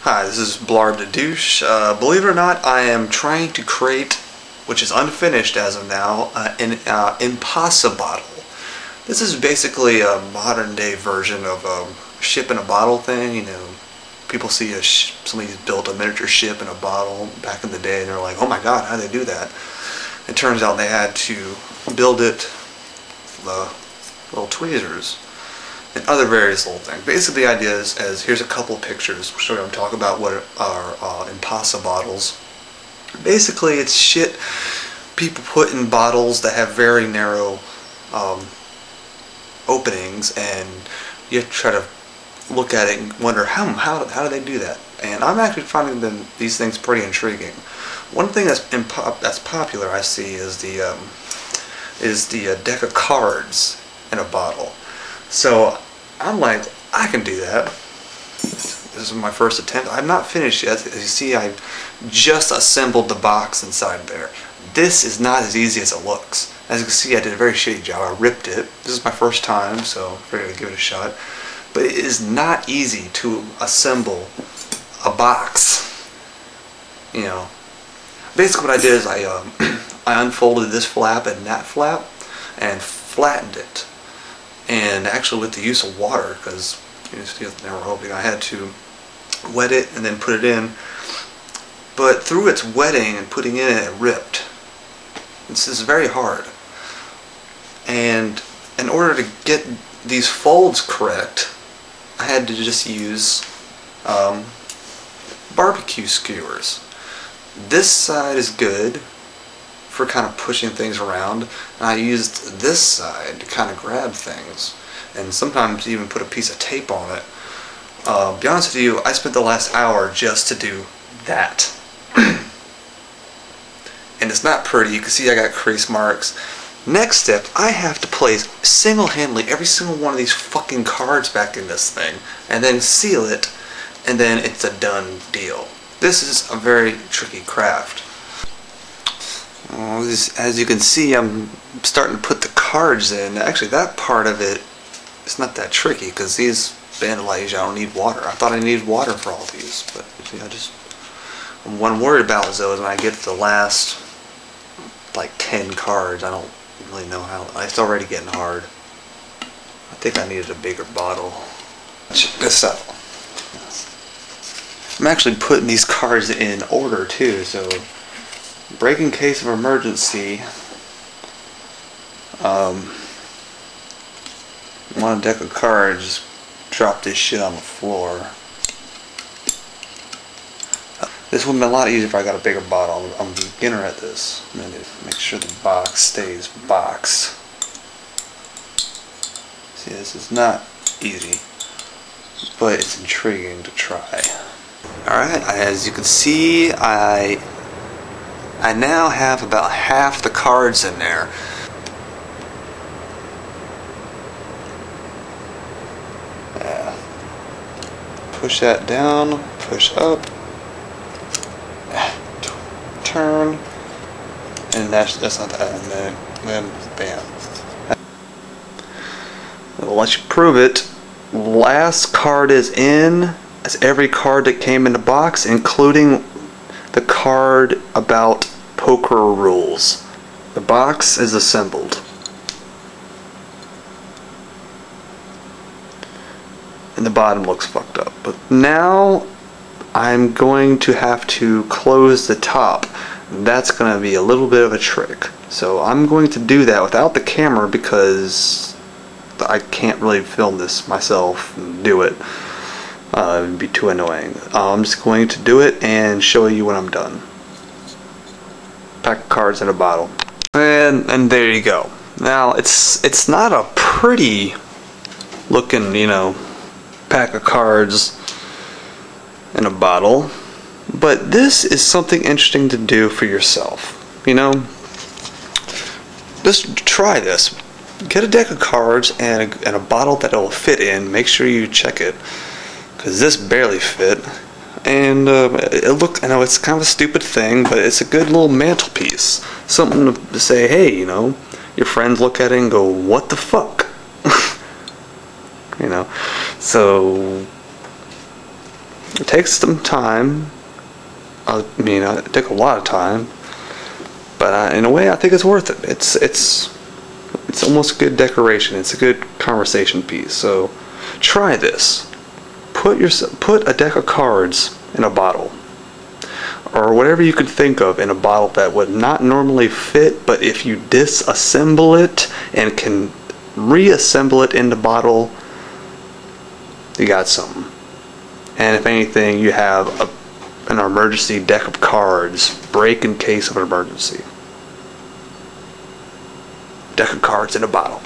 Hi, this is Blarb the Douche. Believe it or not, I am trying to create, which is unfinished as of now, an impossibottle. This is basically a modern day version of a ship in a bottle thing. You know, people see somebody's built a miniature ship in a bottle back in the day and they're like, oh my god, how did they do that? It turns out they had to build it with little tweezers and other various little things. Basically the idea is here's a couple of pictures. We'll show you, I'm talking about what are impossibottles. Basically it's shit people put in bottles that have very narrow openings, and you have to try to look at it and wonder how do they do that? And I'm actually finding these things pretty intriguing. One thing that's popular I see is the deck of cards in a bottle. So I'm like, I can do that. This is my first attempt. I'm not finished yet. As you see, I just assembled the box inside there. This is not as easy as it looks. As you can see, I did a very shitty job. I ripped it. This is my first time, so I figured I'd give it a shot. But it is not easy to assemble a box. You know, basically what I did is I unfolded this flap and that flap and flattened it. And actually with the use of water, because you know, they were hoping, I had to wet it and then put it in. But through its wetting and putting in it ripped. This is very hard. And in order to get these folds correct, I had to just use barbecue skewers. This side is good for kind of pushing things around, and I used this side to kind of grab things, and sometimes even put a piece of tape on it. To be honest with you, I spent the last hour just to do that. And it's not pretty. You can see I got crease marks. Next step, I have to place single-handedly every single one of these fucking cards back in this thing, and then seal it, and then it's a done deal. This is a very tricky craft. As you can see, I'm starting to put the cards in. Actually, that part of it is not that tricky, because these bandoliers, I don't need water. I thought I needed water for all these, but see, what I'm worried about is though is when I get to the last like 10 cards, I don't really know how. It's already getting hard. I think I needed a bigger bottle. Check this out. I'm actually putting these cards in order too, so break in case of emergency. Want a deck of cards, just drop this shit on the floor. This would have been a lot easier if I got a bigger bottle. I'm a beginner at this. I'm going to make sure the box stays boxed. See, this is not easy, but it's intriguing to try. Alright, as you can see, I now have about half the cards in there. Yeah. Push that down, push up, turn, and that's not that, and then bam. I'll let you prove it. Last card is in. That's every card that came in the box, including the card about poker rules. The box is assembled. And the bottom looks fucked up. But now I'm going to have to close the top. That's going to be a little bit of a trick. So I'm going to do that without the camera because I can't really film this myself and do it. It would be too annoying. I'm just going to do it and show you when I'm done. Pack of cards in a bottle. And there you go. Now it's not a pretty looking, you know, pack of cards in a bottle, but this is something interesting to do for yourself. You know, just try this. Get a deck of cards and a bottle that it will fit in. Make sure you check it, because this barely fit. And I know it's kind of a stupid thing, but it's a good little mantelpiece. Something to say, hey, you know, your friends look at it and go, what the fuck? You know, so It takes some time. I mean, it took a lot of time, but in a way, I think it's worth it. It's almost a good decoration. It's a good conversation piece. So try this. Put a deck of cards in a bottle, or whatever you could think of in a bottle that would not normally fit, but if you disassemble it and can reassemble it in the bottle, you got something. And if anything, you have an emergency deck of cards. Break in case of an emergency. Deck of cards in a bottle.